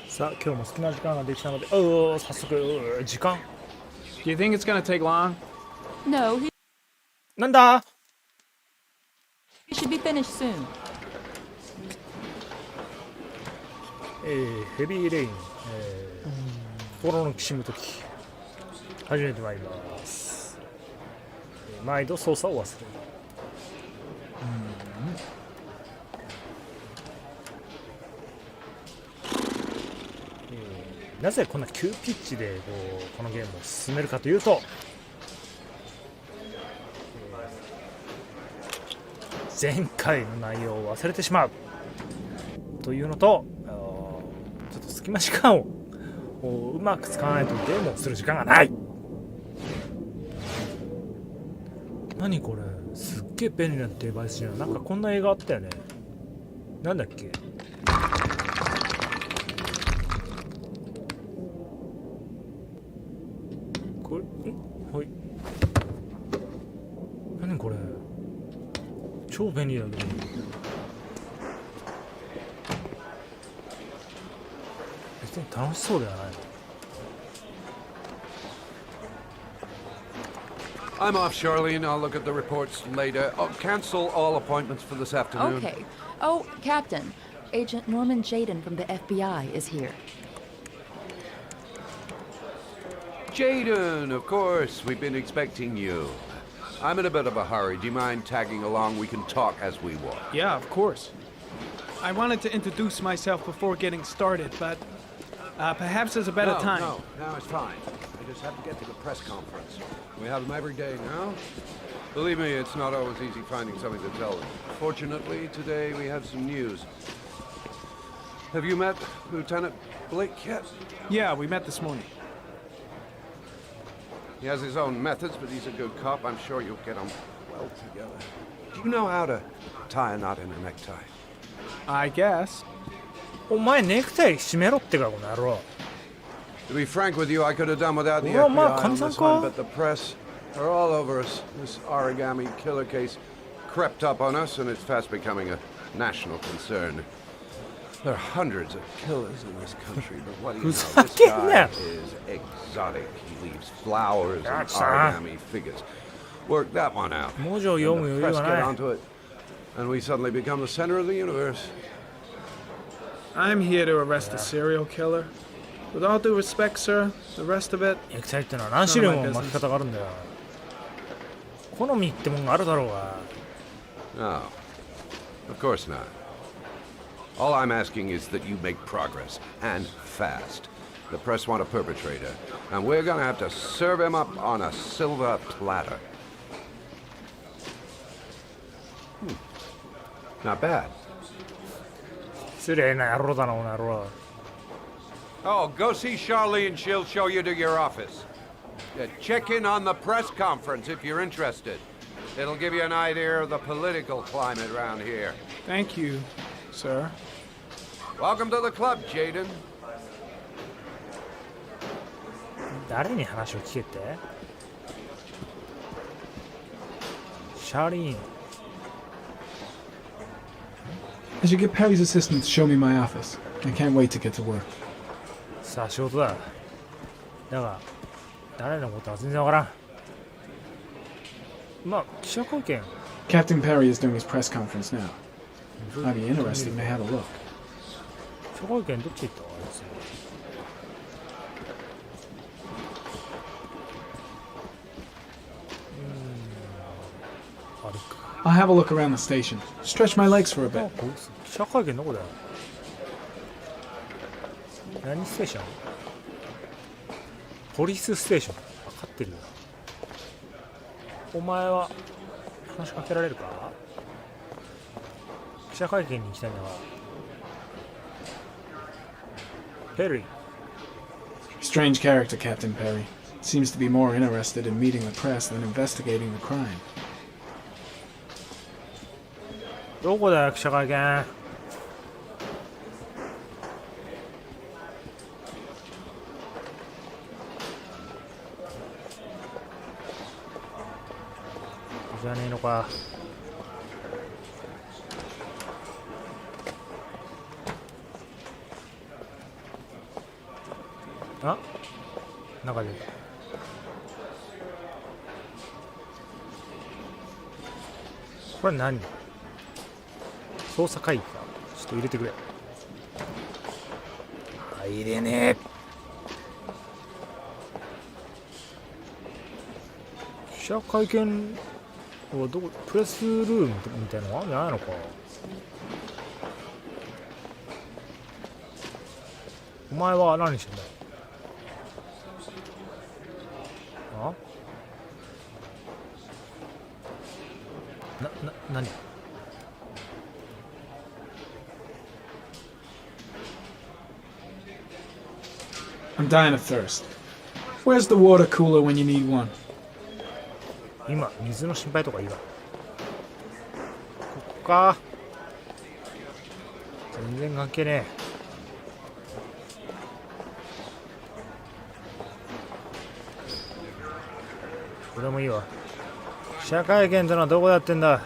さあ今日も好きな時間ができたので、早速時間 Do you think it's gonna take long? No, he なんだ should be finished soon. ヘビーレイン、心のきしむとき始めてまいります。毎度操作を忘れる。なぜこんな急ピッチでこのゲームを進めるかというと、前回の内容を忘れてしまうというのと、ちょっと隙間時間をうまく使わないとゲームをする時間がない。何これ、すっげえ便利なデバイスじゃん。なんかこんな映画あったよね。なんだっけ。これはい。何これ、超便利だけど。別に楽しそうではない。I'm off, Charlene. I'll look at the reports later. Oh, cancel all appointments for this afternoon. Okay. Oh, Captain, Agent Norman Jaden from the FBI is here. Jaden, of course. We've been expecting you. I'm in a bit of a hurry. Do you mind tagging along? We can talk as we walk. Yeah, of course. I wanted to introduce myself before getting started, but perhaps there's a better time. No, it's fine. I just have to get to the press conference. We have them every day now. Believe me, it's not always easy finding something to tell them. Fortunately, today we have some news. Have you met Lieutenant Blake yet? Yeah, we met this morning. He has his own methods, but he's a good cop. I'm sure you'll get on well together. Do you know how to tie a knot in a necktie? I guess. お前ネクタイ締めろってかこの野郎。To be frank with you, I could have done without the Well, FBI on ma, this one, but the press are all over us. This origami killer case crept up on us, and it's fast becoming a national concern. There are hundreds of killers in this country, but what do you know? This guy is exotic. He leaves flowers and origami figures. Work that one out. And the press get onto it, and we suddenly become the center of the universe. I'm here to arrest a serial killer. With all due respect, sir, the rest of it... ネクタイってのは何種類も巻き方があるんだよ。好みってもんがあるだろうが。No, of course not. All I'm asking is that you make progress, and fast. The press want a perpetrator, and we're gonna have to serve him up on a silver platter. Not bad. 失礼な野郎だな、この野郎。Oh, go see Charlie and she'll show you to your office. Check in on the press conference if you're interested. It'll give you an idea of the political climate around here. Thank you, sir. Welcome to the club, Jaden. 誰に話を聞けって？シャーリーン。I should get Perry's assistant to show me my office. I can't wait to get to work. さあ仕事だ。だが誰のことは全然わからん。まあ記者会見。Captain Perry is doing his press conference now. Might be interesting to have a look. 記者会見どっち行ったわあいつ。あれか。I'll have a look around the station. Stretch my legs for a bit. 記者会見どこだよ。何ステーション？ポリスステーション。分かってるよ。お前は話しかけられるか？記者会見に行きたいんだが。ペリー。Strange character, Captain Perry. Seems to be more interested in meeting the press than investigating the crime. どこだよ記者会見。じゃねえのか。あ、中でこれ何？捜査会議か。ちょっと入れてくれ。入れねえ。記者会見はどこ？プレスルームみたいなのあるんじゃないのか。お前は何してんだよ。あ？何？I'm dying of thirst. Where's the water cooler when you need one? 今水の心配とかいいわ。ここか。全然関係ねえ。これもいいわ。記者会見ってのはどこでやってんだ。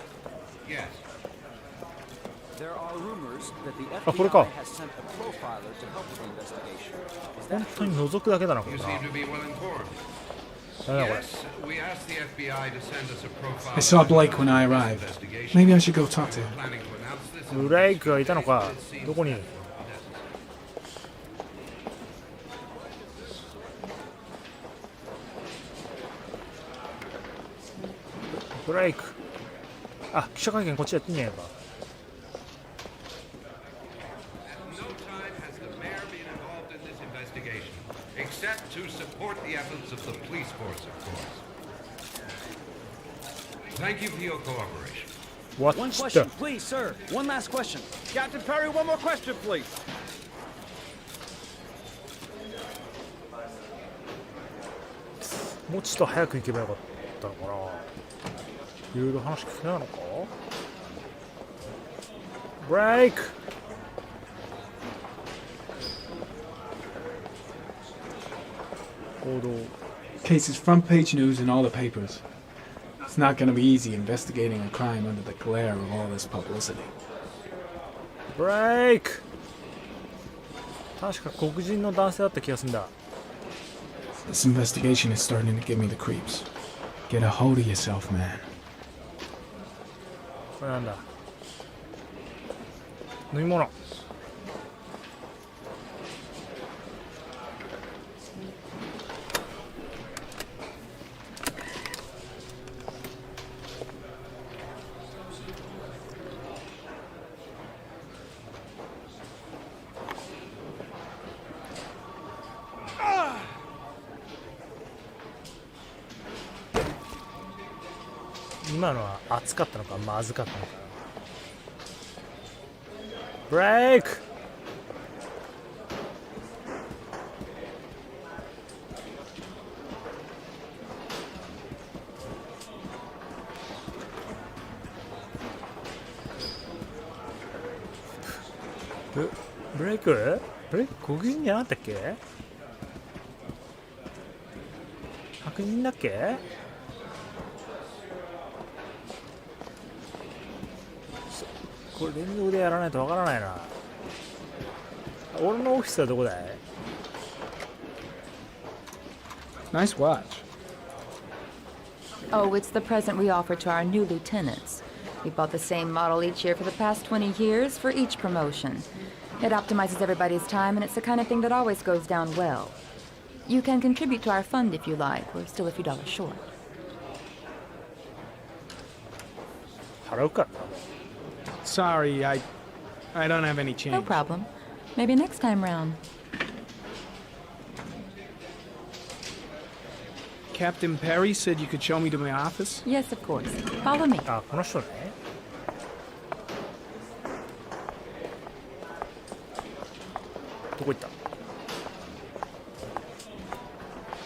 あ、これか。本当に覗くだけだな、これな。なんだこれ。I saw Blake when I arrived. Maybe I should go talk to him. ブレイクがいたのか。どこに？ブレイク。あ、記者会見こっちやってんじゃねえか。Except to support the efforts of the police force, of course. Thank you for your cooperation. What One the? question, please, sir. One last question. Captain Perry, one more question, please. もうちょっと早く行けばよかったのかな。いろいろ話聞けないのか。ブレイク。報道。 Case is front page news in all the papers. It's not going to be easy investigating a crime under the glare of all this publicity. ブレイク。確か黒人の男性だった気がするんだ。This investigation is starting to give me the creeps. Get a hold of yourself, man. これなんだ。飲み物。今のは熱かったのかまずかったのか。ブレイク。ブレイク？ブレイク黒人じゃなかったっけ？白人だっけ？これ連続でやらないとわからないな。俺のオフィスはどこだい？ Nice watch. Oh, it's the present we offer to our new lieutenants. We bought the same model each year for the past 20 years for each promotion. It optimizes everybody's time, and it's the kind of thing that always goes down well. You can contribute to our fund if you like. We're still a few dollars short. 払うか。 Sorry, I don't have any change. No problem. Maybe next time round. Captain Perry said you could show me to my office. Yes, of course. Follow me. あ、この人ね。どこ行った？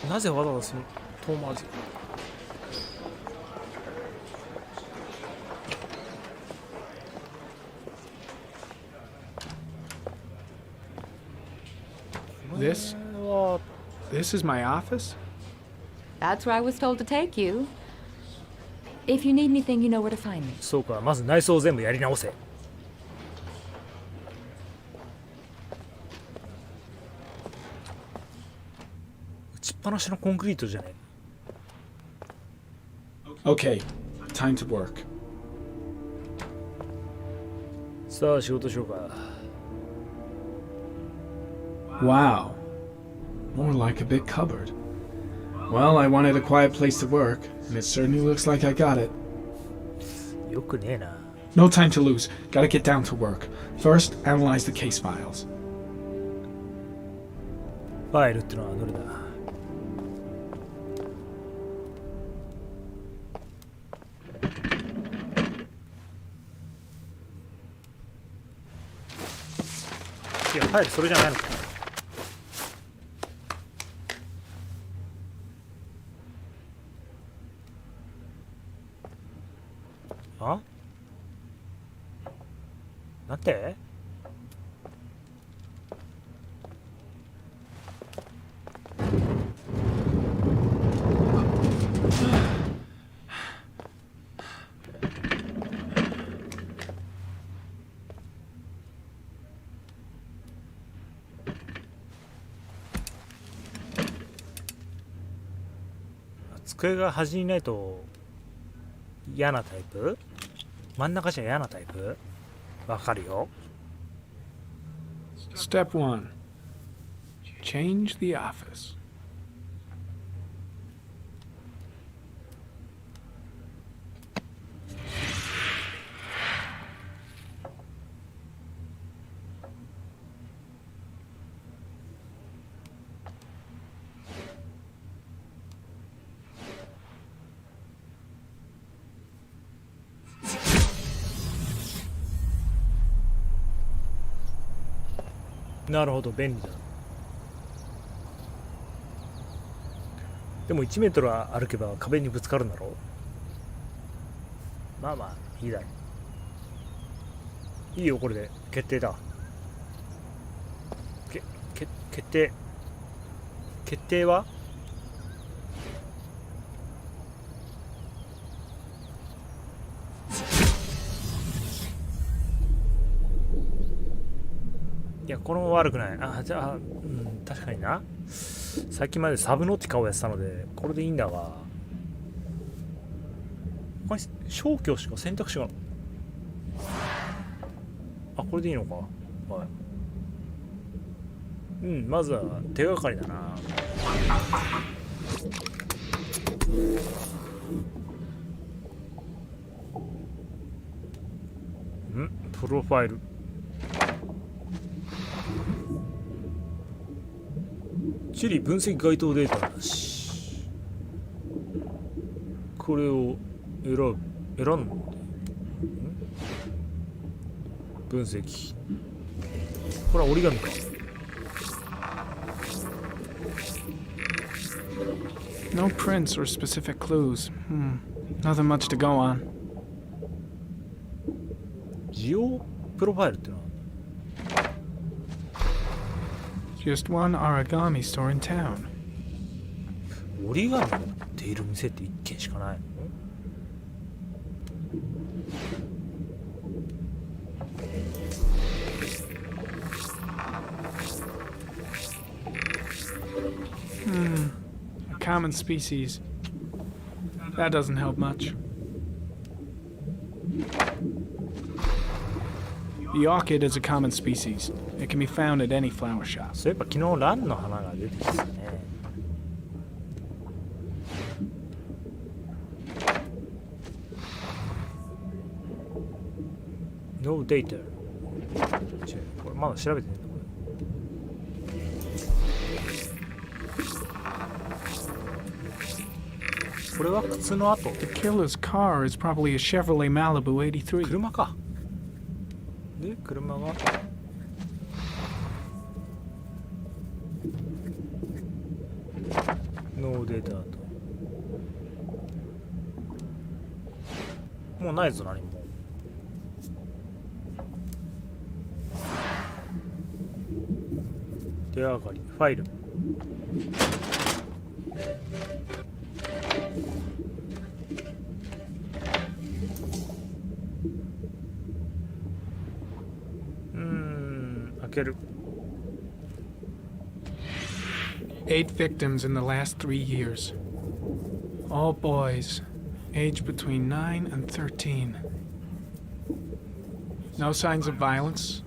なぜわざわざその遠回り？This is my office? That's where I was told to take you. If you need anything, you know where to find me. そうか、まず内装を全部やり直せ。打ちっぱなしのコンクリートじゃねえ。 Okay, time to work. さあ仕事しようか。 Wow. More like a big cupboard. Well, I wanted a quiet place to work, and it certainly looks like I got it. よくねえな。 No time to lose. Gotta get down to work. First, analyze the case files. ファイルってのはどれだ。いや、ファイルそれじゃないのか。あ？なんて？机が端にないと嫌なタイプ？真ん中じゃ嫌なタイプ？わかるよ。 Step 1. Change the office. .なるほど、便利だ。でも1メートル歩けば壁にぶつかるんだろう。まあまあいいだろう。いいよ、これで決定だ。決定は？いや、これも悪くない。あ、じゃあ、確かにな。さっきまでサブノティカをやってたので、これでいいんだが。これ、消去しか選択肢が。あ、これでいいのか。はい。まずは手がかりだな。プロファイル。地理分析該当データなし。これを選んで分析。これは折り紙か。No prints or specific clues. Nothing much to go on. ジオプロファイルってのは Just one origami store in town. 折り紙を売っている店って1軒しかないのA common species. That doesn't help much. The orchid is a common species. It can be found at any flower shop. そういえば昨日ランの花が出てきたね。No data。これまだ調べてねえんだこれ。これは靴の跡。 The killer's car is probably a Chevrolet Malibu 83. 車か。で、車が。ノーデータと。もうないぞ、何も。手がかり、ファイル。ける。 8 victims in the last 3 years. All boys, aged between 9 and 13. No signs of violence.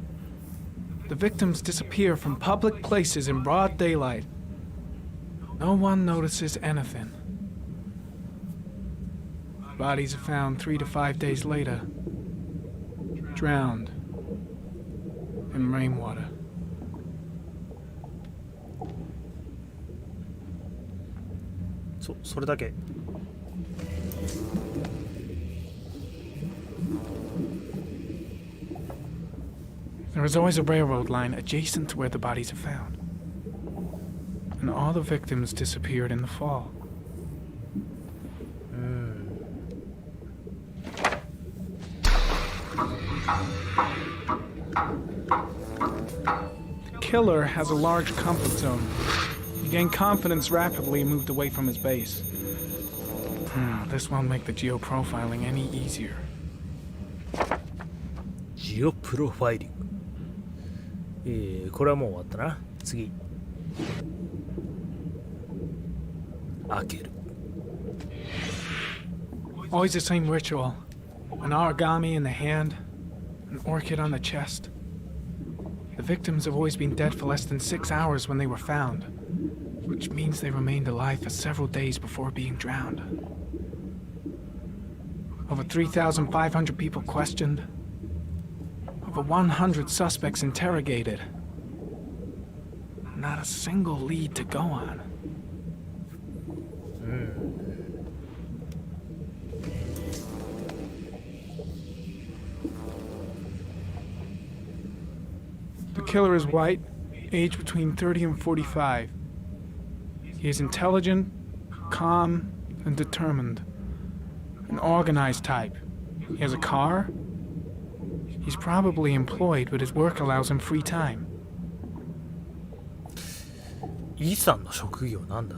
The victims disappear from public places in broad daylight. No one notices anything. Bodies are found 3 to 5 days later, drowned in rainwater. それだけ。 There is always a railroad line adjacent to where the bodies are found. And all the victims disappeared in the fall. The killer has a large comfort zone. He gained confidence rapidly and moved away from his base. This won't make the geoprofiling any easier. ジオプロファイリング。これはもう終わったな。次。開ける。 Always the same ritual. An origami in the hand, an orchid on the chest. The victims have always been dead for less than 6 hours when they were found, which means they remained alive for several days before being drowned. Over 3,500 people questioned. Over 100 suspects interrogated. Not a single lead to go on. The killer is white, aged between 30 and 45. He is intelligent, calm, and determined. An organized type. He has a car. He's probably employed, but his work allows him free time. イさんの職業なんだ。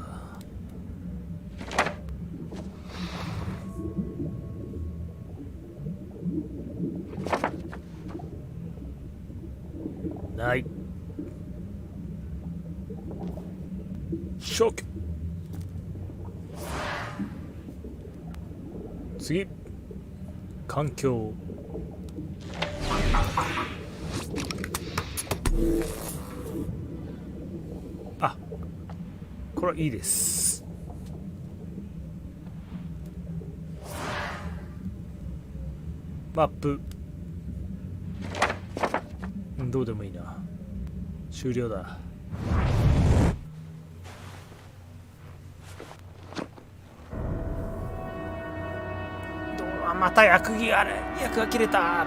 ない。消去。次。環境。あ、これはいいです。マップ。どうでもいいな。終了だ。また薬がある。薬が切れた。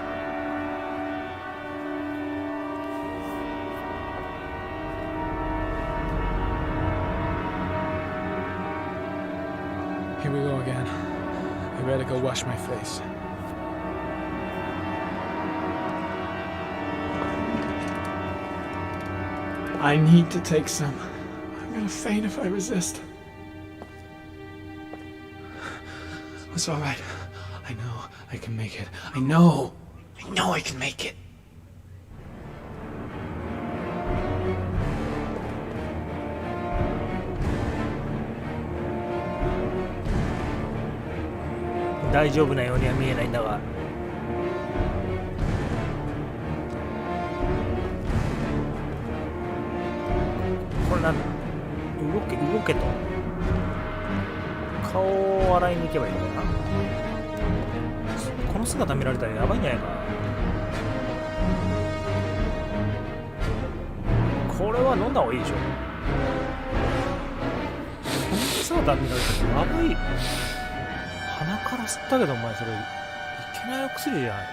Here we go again. I better go wash my face. I need to take some. I'm gonna faint if I resist. It's all right. I know I can make it. I know I can make it. 大丈夫なようには見えないんだが。これなんだ。動けと。顔を洗いに行けばいいのかな。この姿見られたらやばいんじゃないかな。これは飲んだ方がいいでしょ。この姿見られたらやばい。鼻から吸ったけどお前それいけないお薬じゃないか。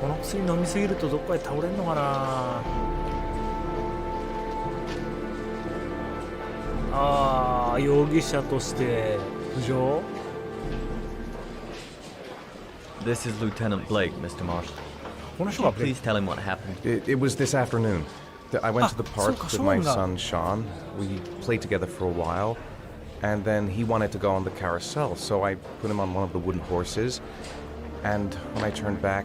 この薬飲みすぎるとどっかで倒れんのかな。ああ、容疑者として浮上。 This is Lieutenant Blake, Mr. Marshall. この人が Please tell him what happened. It was this afternoon. I went to the park so with my Sean son Sean. We played together for a while, and then he wanted to go on the carousel, so I put him on one of the wooden horses. And when I turned back,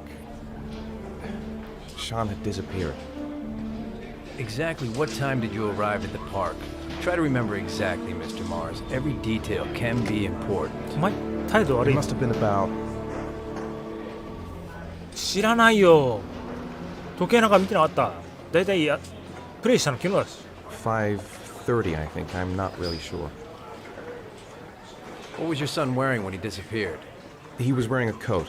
Sean had disappeared. Exactly what time did you arrive at the park? Try to remember exactly, Mr. Mars. Every detail can be important. お前態度悪 It い。 must have been about 知らないよ。時計なんか見てなかった。だいたいやプレイしたの昨日だし。 5:30, I think. I'm not really sure. What was your son wearing when he disappeared? He was wearing a coat.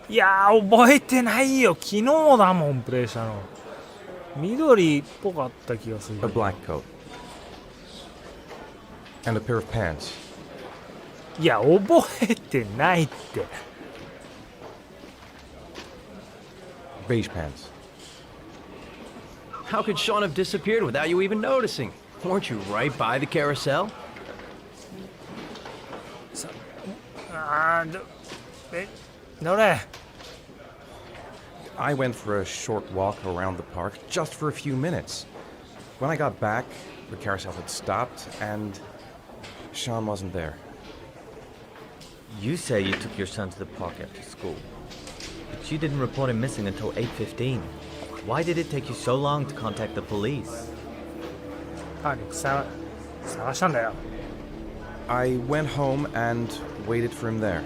いやー覚えてないよ。昨日だもんプレイしたの。緑っぽかった気がする。 A black coat. And a pair of pants. いや覚えてないって。 Beige pants. How could Sean have disappeared without you even noticing? Weren't you right by the carousel? あーどれ I went for a short walk around the park just for a few minutes. When I got back, the carousel had stopped and Sean wasn't there. You say you took your son to the park after school, but you didn't report him missing until 8:15. Why did it take you so long to contact the police? あ探したんだよ。 I went home and waited for him there.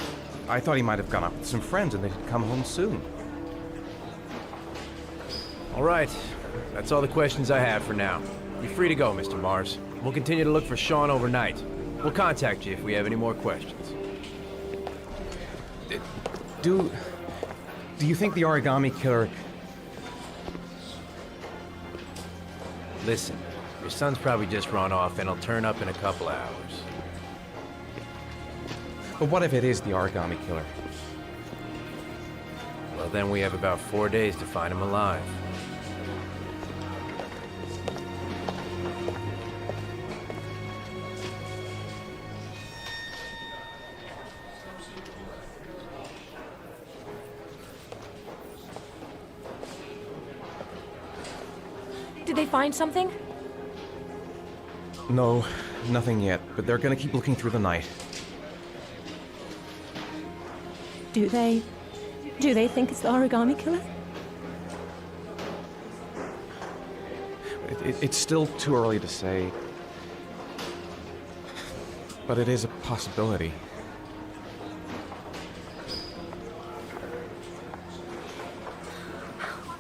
I thought he might have gone out with some friends and they'd come home soon. All right. That's all the questions I have for now. You're free to go, Mr. Mars. We'll continue to look for Sean overnight. We'll contact you if we have any more questions. Do you think the origami killer... Listen, your son's probably just run off and he'll turn up in a couple hours. But what if it is the origami killer? Well, then we have about 4 days to find him alive. Did they find something? No, nothing yet, but they're gonna keep looking through the night. Do they think it's the origami killer? It's still too early to say, but it is a possibility.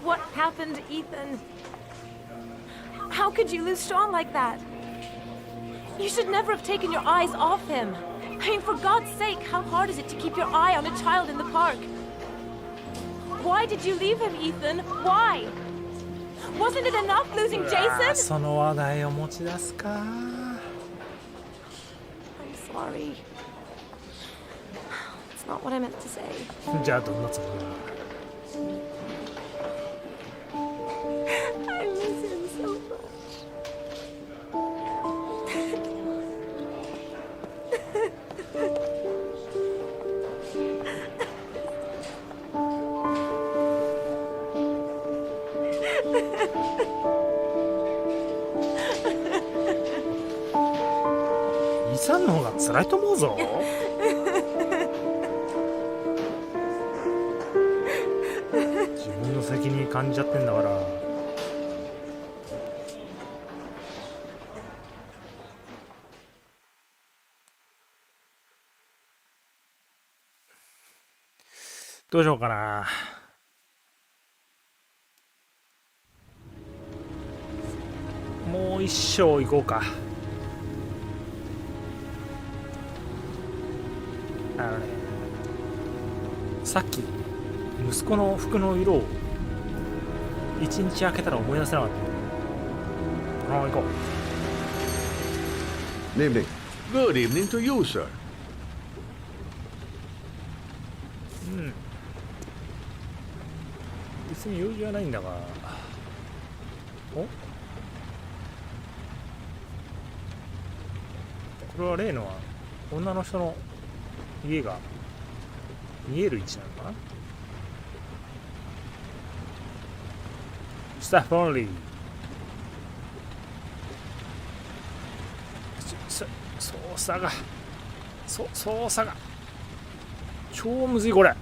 What happened, Ethan? How could you lose Sean like that? You should never have taken your eyes off him. I mean, for God's sake, how hard is it to keep your eye on a child in the park? Why did you leave him, Ethan? Why? Wasn't it enough losing Jason? その話題を持ち出すか。 I'm sorry. It's not what I meant to say. じゃあどんなつもりだ。 I miss him so much.イさんの方が辛いと思うぞ。自分の責任感じちゃってんだから。どうしようかな。もう一生行こうか。さっき息子の服の色を一日空けたら思い出せなかった。行こう。 Good evening. Good evening to you, sir. 別に用事はないんだが。おそれは例のは女の人の家が見える位置なのかな。スタッフオンリー。操作が超むずいこれ。開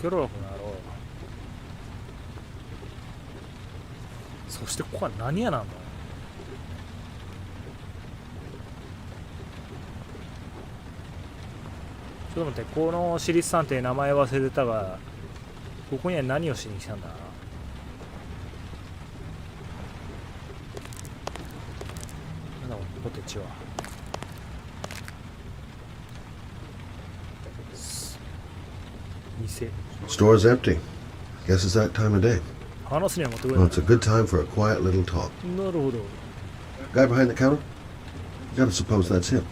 けろよこの野郎。そしてここは何屋なんだ。ちょっと待って、この私立探偵名前忘れたが、ここには何をしに来たんだ。なんだこのポテチは。店。 Store's empty. Guess it's that time of day. 話すには持ってくれ Well, ない。 it's a good time for a quiet little talk. なるほど。 Guy behind the counter? Gotta suppose that's him.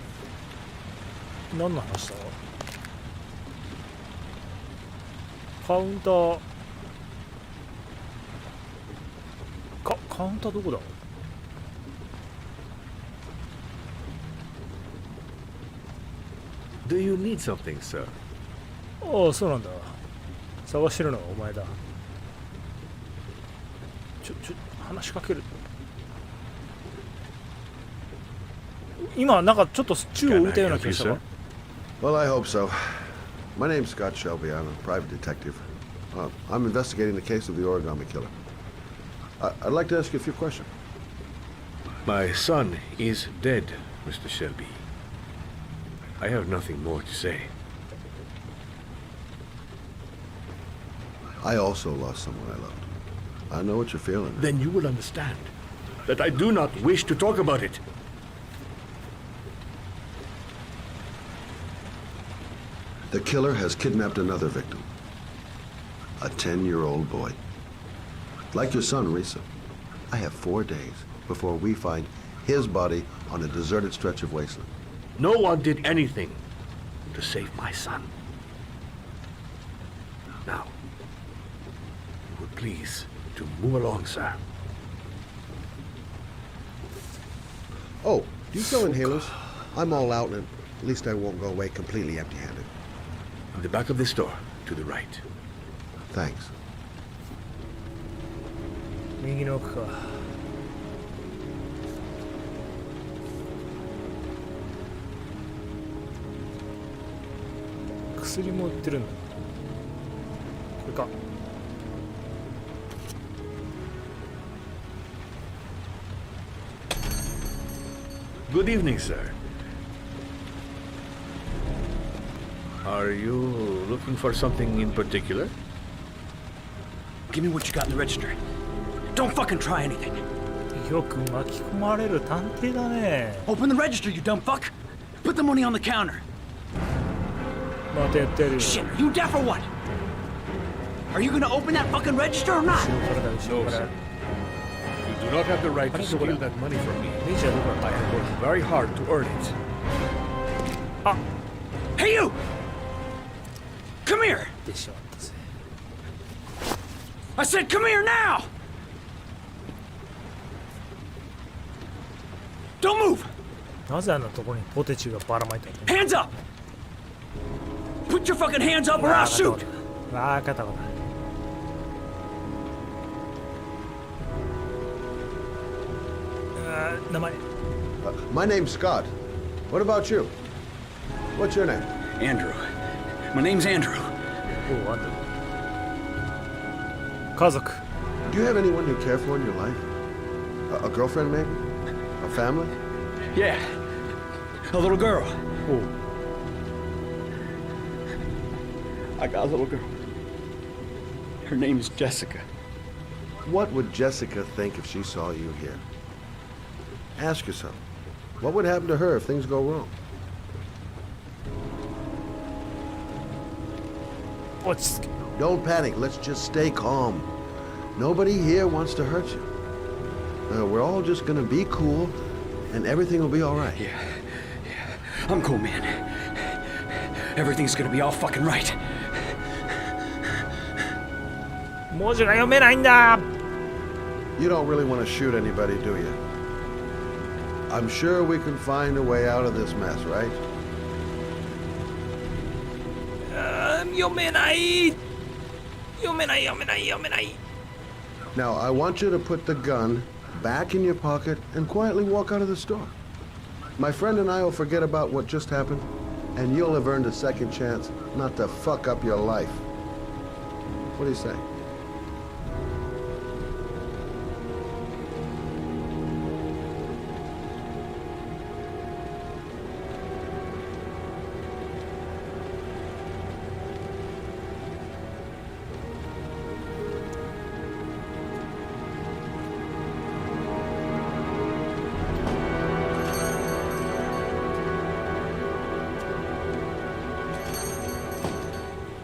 何の話だ。カウンター。カウンターどこだ。 Do you need something, sir? ああ、そうなんだ。探してるのはお前だ。話しかける。今なんかちょっと宙を浮いたような気がしたわ。 Well, I hope so. My name's Scott Shelby. I'm a private detective. I'm investigating the case of the origami killer. I'd like to ask you a few questions. My son is dead, Mr. Shelby. I have nothing more to say. I also lost someone I loved. I know what you're feeling. Then you will understand that I do not wish to talk about it. The killer has kidnapped another victim. A 10-year-old boy. Like your son, Risa. I have 4 days before we find his body on a deserted stretch of wasteland. No one did anything to save my son. Now, you would please to move along, sir. Oh, do you sell inhalers? I'm all out, and at least I won't go away completely empty-handed. In the back of this store, to the right. Thanks. 右の奥か。薬も売ってるんだ。これか。 Good evening, sir. Are you looking for something in particular? Give me what you got in the register. Don't fucking try anything. よく巻き込まれる探偵だね。 Open the register, you dumb fuck. Put the money on the counter. またやってやるよ。 Shit, are you deaf or what? Are you gonna open that fucking register or not? 後ろからだ、後ろから。 You do not have the right to steal that money from me. レジはどこだ。 I have worked very hard to earn it. あ、 Hey you! Come here! 出てしまったぜ。 I said come here now! Don't move! なぜあんなところにポテチがばらまいてあるの。 Hands up! Put your fucking hands up or I'll shoot! わかったわかった。名前。 My name's Scott. What about you? What's your name? Andrew. My name's Andrew. おう、あんた。家族。 Do you have anyone you care for in your life? A girlfriend, maybe? A family? Yeah. A little girl. おう。 I got a little girl. Her name's Jessica. What would Jessica think if she saw you here? Ask yourself, what would happen to her if things go wrong? 落ち着け。 Don't panic. Let's just stay calm. Nobody here wants to hurt you. We're all just gonna be cool, and everything will be all right. Yeah. I'm cool, man. Everything's gonna be all fucking right. 文字が読めないんだ。 You don't really want to shoot anybody, do you? I'm sure we can find a way out of this mess, right? 読めない。読めない。 Now, I want you to put the gun back in your pocket and quietly walk out of the store. My friend and I will forget about what just happened, and you'll have earned a second chance not to fuck up your life. What do you say? .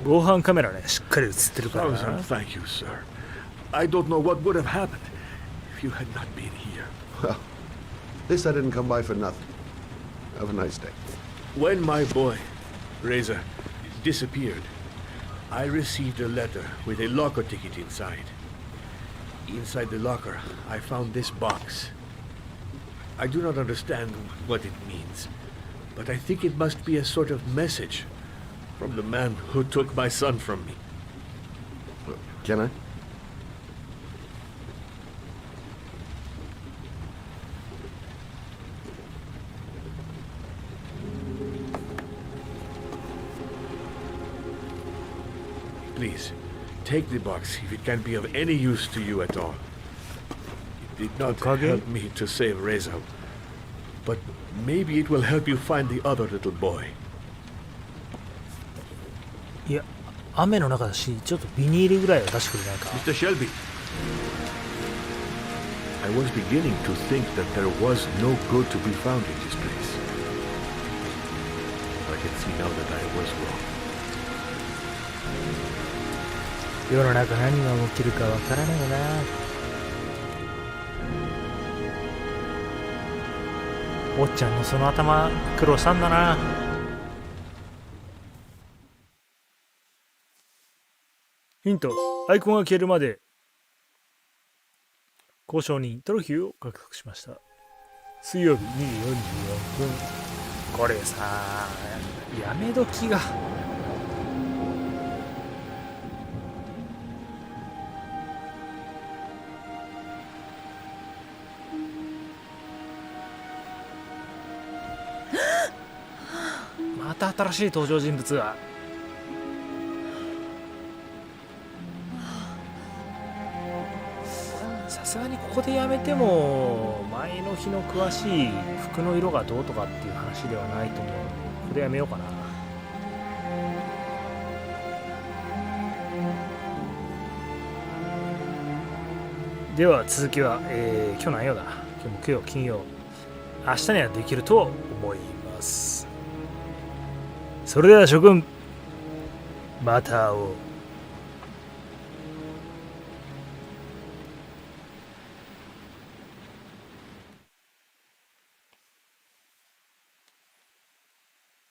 防犯カメラね、しっかり映ってるからな。 Thousand thank you, sir. I don't know what would have happened if you had not been here. Well, at least I didn't come by for nothing. Have a nice day. When my boy, Reza, disappeared, I received a letter with a locker ticket inside. Inside the locker, I found this box. I do not understand what it means, but I think it must be a sort of message from the man who took my son from me. Can I? Please, take the box if it can be of any use to you at all. It did not help me to save Reza, but maybe it will help you find the other little boy. いや、雨の中だし、ちょっとビニールぐらいは出してくれないか。 Mr. Shelby, I was beginning to think that there was no good to be found in this place. I can see now that I was wrong. 世の中何が起きるかわからないよな。おっちゃんのその頭苦労したんだな。ヒント、アイコンが消えるまで交渉人トロフィーを獲得しました。水曜日2時44分。これさ、やめ時がまた新しい登場人物が。さすがにここでやめても前の日の詳しい服の色がどうとかっていう話ではないと思う。ここでやめようかな。では続きは、今日何曜だ。今日木曜、金曜、明日にはできると思います。それでは諸君、また会おう。